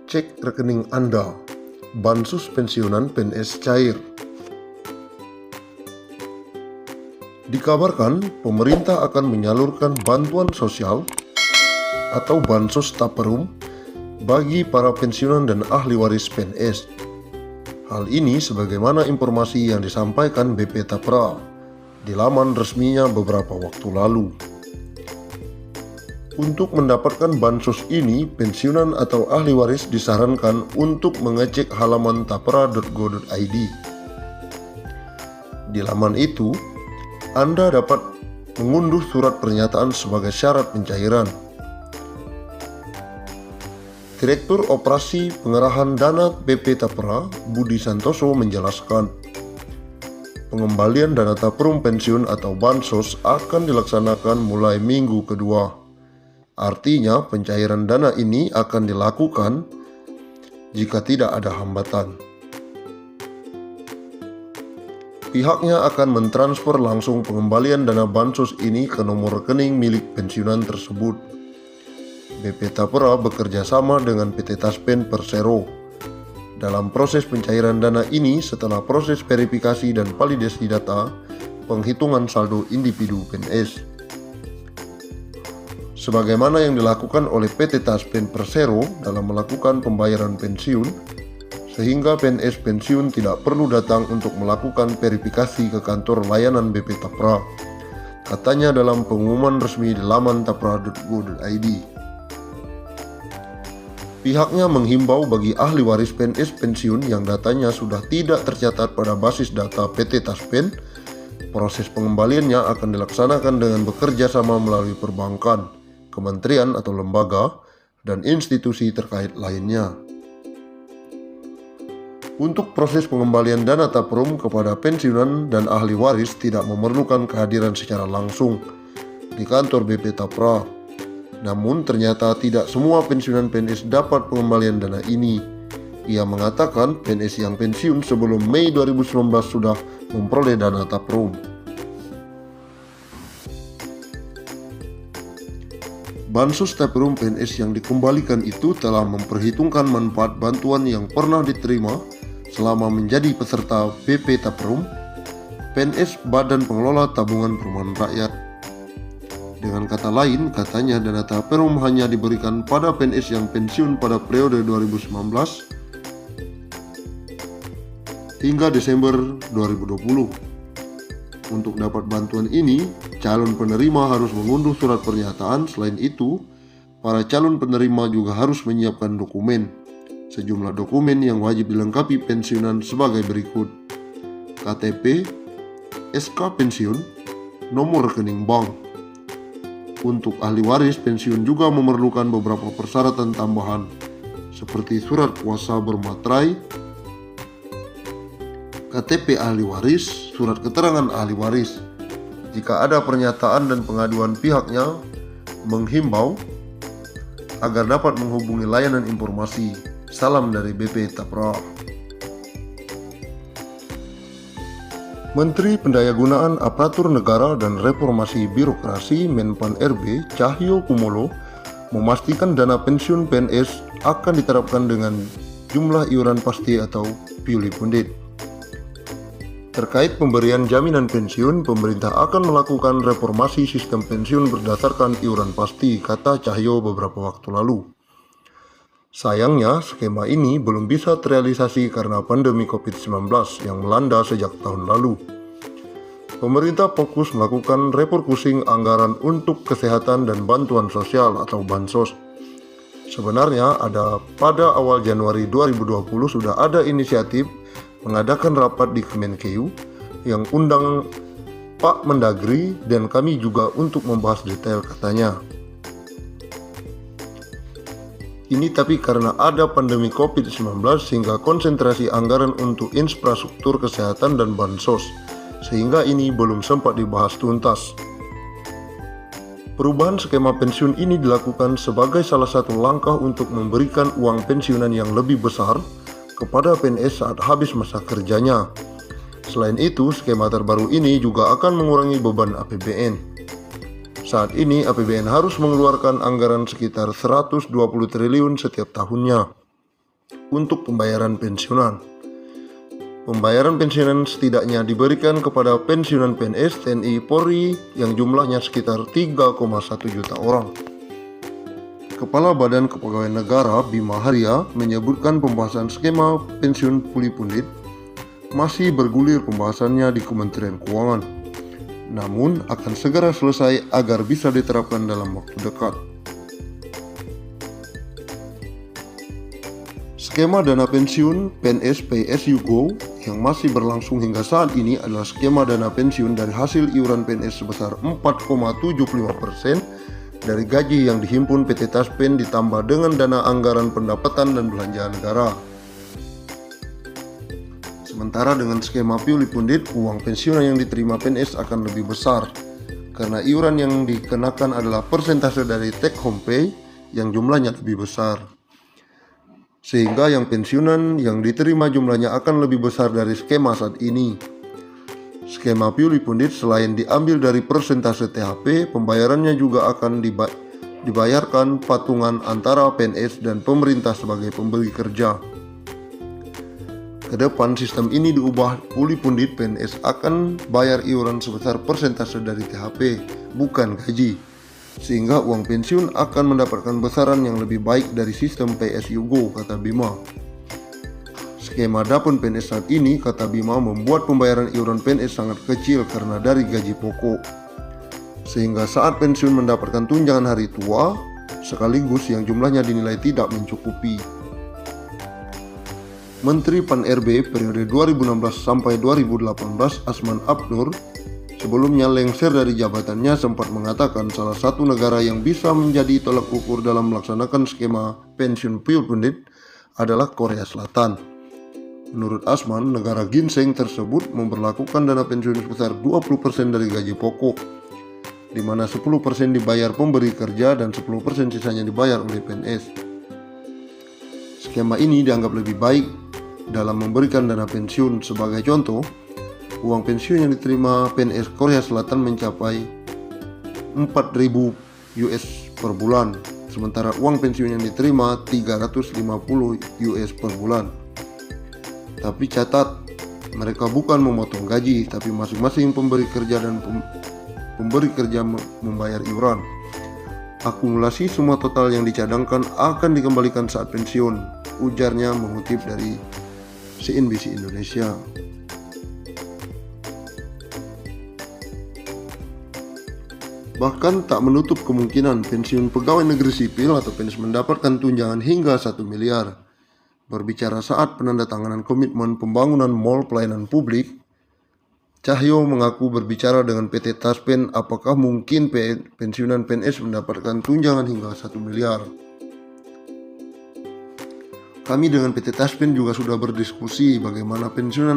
Cek rekening Anda. Bansos pensiunan PNS cair. Dikabarkan pemerintah akan menyalurkan bantuan sosial atau bansos taperum bagi para pensiunan dan ahli waris PNS. Hal ini sebagaimana informasi yang disampaikan BP Tapra di laman resminya beberapa waktu lalu. Untuk mendapatkan bansos ini, pensiunan atau ahli waris disarankan untuk mengecek halaman tapra.go.id. Di laman itu, Anda dapat mengunduh surat pernyataan sebagai syarat pencairan. Direktur Operasi Pengerahan Dana BP Tapra, Budi Santoso menjelaskan, pengembalian dana taperum pensiun atau bansos akan dilaksanakan mulai minggu kedua. Artinya pencairan dana ini akan dilakukan jika tidak ada hambatan. Pihaknya akan mentransfer langsung pengembalian dana bansos ini ke nomor rekening milik pensiunan tersebut. BP Tapra bekerja sama dengan PT Taspen Persero dalam proses pencairan dana ini setelah proses verifikasi dan validasi data penghitungan saldo individu PNS. Sebagaimana yang dilakukan oleh PT Taspen Persero dalam melakukan pembayaran pensiun, sehingga PNS pensiun tidak perlu datang untuk melakukan verifikasi ke kantor layanan BP Tapra, katanya dalam pengumuman resmi di laman tapra.go.id. Pihaknya menghimbau bagi ahli waris PNS pensiun yang datanya sudah tidak tercatat pada basis data PT Taspen, proses pengembaliannya akan dilaksanakan dengan bekerja sama melalui perbankan, kementerian atau lembaga, dan institusi terkait lainnya. Untuk proses pengembalian dana taperum kepada pensiunan dan ahli waris tidak memerlukan kehadiran secara langsung di kantor BP Tapra. Namun ternyata tidak semua pensiunan PNS dapat pengembalian dana ini. Ia mengatakan PNS yang pensiun sebelum Mei 2019 sudah memperoleh dana taperum. Bansos taperum PNS yang dikembalikan itu telah memperhitungkan manfaat bantuan yang pernah diterima selama menjadi peserta BP Taperum, PNS Badan Pengelola Tabungan Perumahan Rakyat. Dengan kata lain, katanya dana taperum hanya diberikan pada PNS yang pensiun pada periode 2019 hingga Desember 2020. Untuk dapat bantuan ini, calon penerima harus mengunduh surat pernyataan. Selain itu, para calon penerima juga harus menyiapkan dokumen. Sejumlah dokumen yang wajib dilengkapi pensiunan sebagai berikut: KTP, SK pensiun, nomor rekening bank. Untuk ahli waris pensiun juga memerlukan beberapa persyaratan tambahan, seperti surat kuasa bermaterai, KTP ahli waris, surat keterangan ahli waris. Jika ada pernyataan dan pengaduan, pihaknya menghimbau agar dapat menghubungi layanan informasi. Salam dari BP Tapra. Menteri Pendayagunaan Aparatur Negara dan Reformasi Birokrasi Menpan RB Cahyo Kumolo memastikan dana pensiun PNS akan diterapkan dengan jumlah iuran pasti atau purely funded. Terkait pemberian jaminan pensiun, pemerintah akan melakukan reformasi sistem pensiun berdasarkan iuran pasti, kata Cahyo beberapa waktu lalu. Sayangnya, skema ini belum bisa terrealisasi karena pandemi COVID-19 yang melanda sejak tahun lalu. Pemerintah fokus melakukan refocusing anggaran untuk kesehatan dan bantuan sosial atau bansos. Sebenarnya pada awal Januari 2020 sudah ada inisiatif mengadakan rapat di Kemenkeu yang undang Pak Mendagri dan kami juga untuk membahas detail, katanya. Ini tapi karena ada pandemi COVID-19 sehingga konsentrasi anggaran untuk infrastruktur kesehatan dan bansos, sehingga ini belum sempat dibahas tuntas. Perubahan skema pensiun ini dilakukan sebagai salah satu langkah untuk memberikan uang pensiunan yang lebih besar kepada PNS saat habis masa kerjanya. Selain itu, skema terbaru ini juga akan mengurangi beban APBN. Saat ini APBN harus mengeluarkan anggaran sekitar 120 triliun setiap tahunnya. untuk pembayaran pensiunan. Pembayaran pensiunan setidaknya diberikan kepada pensiunan PNS, TNI, Polri yang jumlahnya sekitar 3,1 juta orang. Kepala Badan Kepegawaian Negara Bima Arya menyebutkan pembahasan skema pensiun Puli Pundit masih bergulir pembahasannya di Kementerian Keuangan, namun akan segera selesai agar bisa diterapkan dalam waktu dekat. Skema dana pensiun PNS PSU Go yang masih berlangsung hingga saat ini adalah skema dana pensiun dari hasil iuran PNS sebesar 4,75% dari gaji yang dihimpun PT Taspen ditambah dengan dana anggaran pendapatan dan belanja negara. Sementara dengan skema Puli Pundit, uang pensiunan yang diterima PNS akan lebih besar karena iuran yang dikenakan adalah persentase dari take home pay yang jumlahnya lebih besar. Sehingga yang pensiunan yang diterima jumlahnya akan lebih besar dari skema saat ini. Skema Puli Pundit selain diambil dari persentase THP, pembayarannya juga akan dibayarkan patungan antara PNS dan pemerintah sebagai pemberi kerja. Kedepan sistem ini diubah, Puli Pundit PNS akan bayar iuran sebesar persentase dari THP, bukan gaji, sehingga uang pensiun akan mendapatkan besaran yang lebih baik dari sistem PSU Go, kata Bima. Skema Dapun PNS saat ini, kata Bima, membuat pembayaran iuran PNS sangat kecil karena dari gaji pokok, sehingga saat pensiun mendapatkan tunjangan hari tua sekaligus yang jumlahnya dinilai tidak mencukupi. Menteri Pan-RB periode 2016 sampai 2018 Asman Abnur sebelumnya lengser dari jabatannya sempat mengatakan salah satu negara yang bisa menjadi tolak ukur dalam melaksanakan skema pensiun Puli Pundit adalah Korea Selatan. Menurut Asman, negara ginseng tersebut memberlakukan dana pensiun sebesar 20% dari gaji pokok, di mana 10% dibayar pemberi kerja dan 10% sisanya dibayar oleh PNS. Skema ini dianggap lebih baik dalam memberikan dana pensiun. Sebagai contoh, uang pensiun yang diterima PNS Korea Selatan mencapai 4.000 US per bulan, sementara uang pensiun yang diterima 350 US per bulan. Tapi catat, mereka bukan memotong gaji, tapi masing-masing pemberi kerja dan pemberi kerja membayar iuran. Akumulasi semua total yang dicadangkan akan dikembalikan saat pensiun, ujarnya mengutip dari CNBC Indonesia. Bahkan tak menutup kemungkinan pensiun pegawai negeri sipil atau PNS mendapatkan tunjangan hingga 1 miliar. Berbicara saat penandatanganan komitmen pembangunan mal pelayanan publik, Cahyo mengaku berbicara dengan PT Taspen apakah mungkin pensiunan PNS mendapatkan tunjangan hingga 1 miliar. Kami dengan PT Taspen juga sudah berdiskusi bagaimana pensiunan